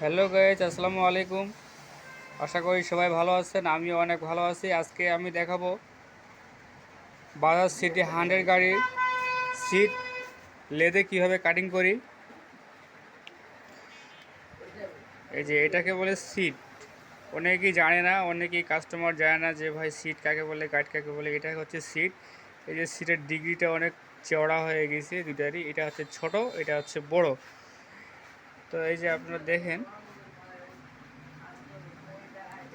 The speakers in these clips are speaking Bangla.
হ্যালো গাইজ, আসসালামু আলাইকুম। আশা করি সবাই ভালো আছেন, আমিও অনেক ভালো আছি। আজকে আমি দেখাবো বাজাজ সিটি 100 গাড়ির সিট লেদে কিভাবে কাটিং করি। এই যে এটাকে বলে সিট। অনেকেই জানে না, অনেকেই কাস্টমার জানে না যে ভাই সিট কাকে বলে, গাইড কাকে বলে। এটা হচ্ছে সিট। এই যে সিটের ডিগ্রিটা অনেক চওড়া হয়ে গেছে দুটারই। এটা হচ্ছে ছোট, এটা হচ্ছে বড়। তো এই যে আপনারা দেখেন,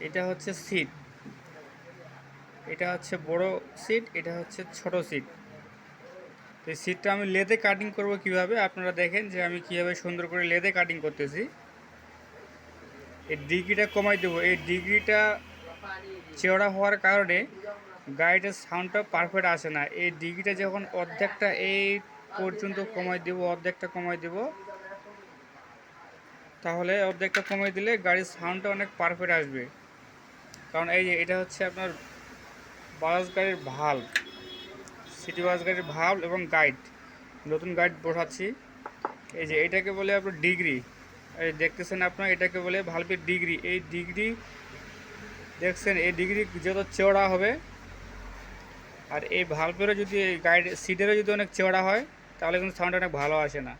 এটা হচ্ছে সিট, এটা হচ্ছে বড় সিট, এটা হচ্ছে ছোট সিট। তো এই সিটটা আমি লেদে কাটিং করব কিভাবে, আপনারা দেখেন যে আমি কিভাবে সুন্দর করে লেদে কাটিং করতেছি। এই ডিগ্রিটা কমাই দেবো। এই ডিগ্রিটা চওড়া হওয়ার কারণে গাড়িটার সাউন্ডটা পারফেক্ট আসে না। এই ডিগ্রিটা যখন অর্ধেকটা এই পর্যন্ত কমাই দেবো, অর্ধেকটা কমাই দেবো, তাহলে অর্ধেকটা কমাই দিলে গাড়ির সাউন্ডটা অনেক পারফেক্ট আসবে। কারণ এই যে এটা হচ্ছে আপনার বাজাজ গাড়ির ভাল্ব, সিটি বাস গাড়ির ভাল্ব এবং গাইড, নতুন গাইড বসাচ্ছি। এই যে এটাকে বলে আপনার ডিগ্রি, এই দেখতেছেন আপনার, এটাকে বলে ভাল্বের ডিগ্রি। এই ডিগ্রি দেখছেন, এই ডিগ্রি যত চওড়া হবে, আর এই ভাল্বেরও যদি এই গাইড সিটেরও যদি অনেক চওড়া হয়, তাহলে কিন্তু সাউন্ড অনেক ভালো আসে না।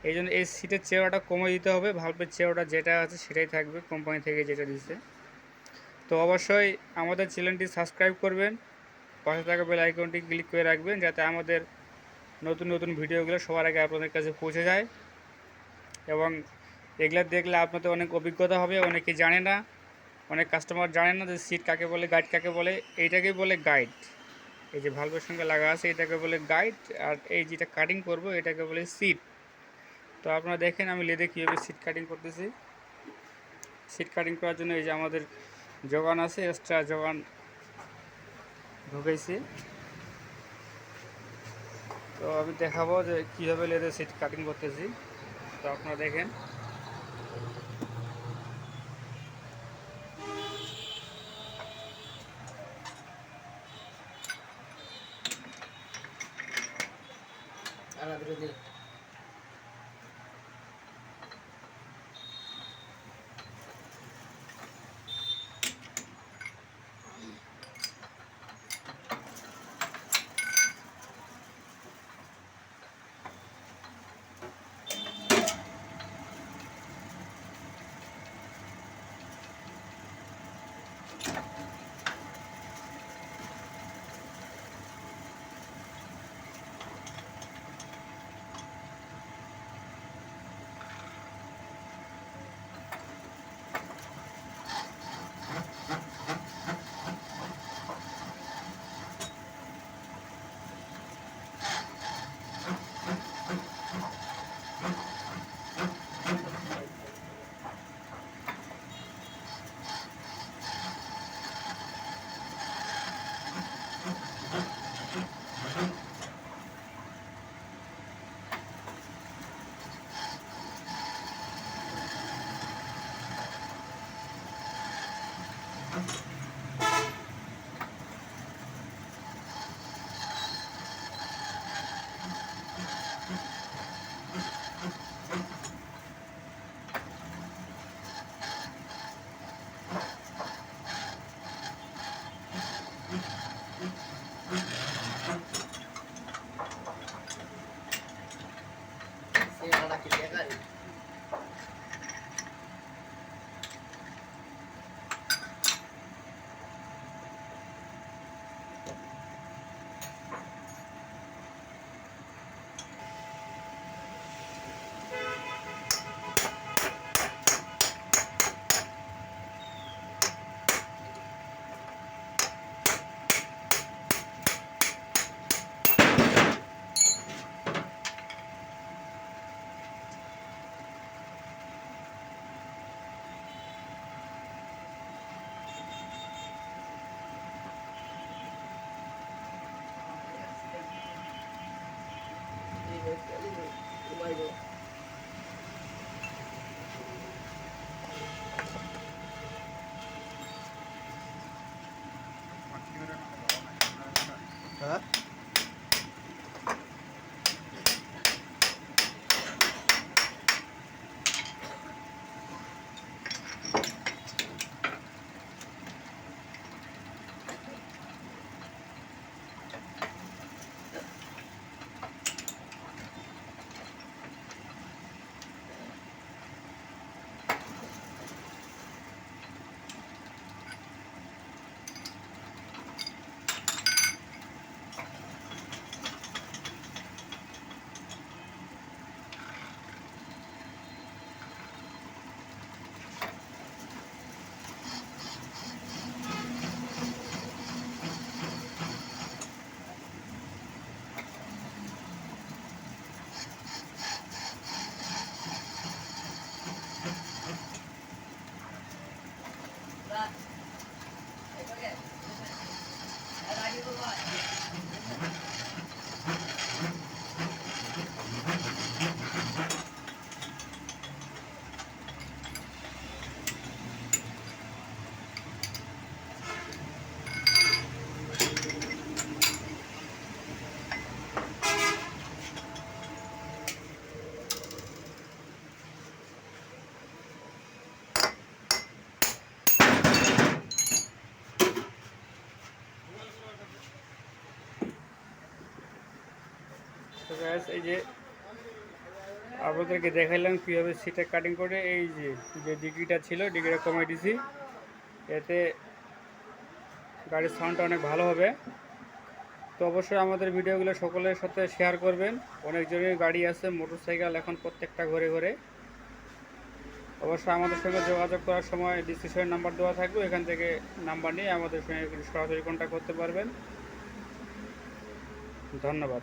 এই জন্য এই সিটের চওড়াটা কমে দিতে হবে। ভাল্বের চওড়া যেটা আছে সেটাই থাকবে, কোম্পানি থেকে যেটা দিচ্ছে। তো অবশ্যই আমাদের চ্যানেলটি সাবস্ক্রাইব করবেন, পাশে থাকা বেল আইকনটি ক্লিক করে রাখবেন, যাতে আমাদের নতুন নতুন ভিডিওগুলো সবার আগে আপনাদের কাছে পৌঁছে যায়। এবং এগুলো দেখলে আপনাদের অনেক অভিজ্ঞতা হবে। অনেকে জানে না, অনেক কাস্টমার জানে না যে সিট কাকে বলে, গাইড কাকে বলে। এইটাকে বলে গাইড। এই যে ভালভের সঙ্গে লাগা আছে, এটাকে বলে গাইড। আর এই যেটা কাটিং করব, এটাকে বলে সিট। তো আপনারা দেখেন আমি লেদে কীভাবে সিট কাটিং করতেছি। সিট কাটিং করার জন্য এই যে আমাদের যোগান আছে, এক্সট্রা যোগান ঢুকেছি। তো আমি দেখাবো যে কীভাবে লেদে সিট কাটিং করতেছি। তো আপনারা দেখেন। তো গ্যাস এই যে আপনাদেরকে দেখাইলাম কীভাবে সিটে কাটিং করে এই যে ডিগ্রিটা ছিল ডিগ্রিটা কমিয়ে দিছি, এতে গাড়ির সাউন্ডটা অনেক ভালো হবে। তো অবশ্যই আমাদের ভিডিওগুলো সকলের সাথে শেয়ার করবেন। অনেকজনের গাড়ি আছে মোটরসাইকেল এখন প্রত্যেকটা ঘরে ঘরে। অবশ্যই আমাদের সঙ্গে যোগাযোগ করার সময় ডিসক্রিপশনে নাম্বার দেওয়া থাকবে, এখান থেকে নাম্বার নিয়ে আমাদের সঙ্গে সরাসরি কন্ট্যাক্ট করতে পারবেন। ধন্যবাদ।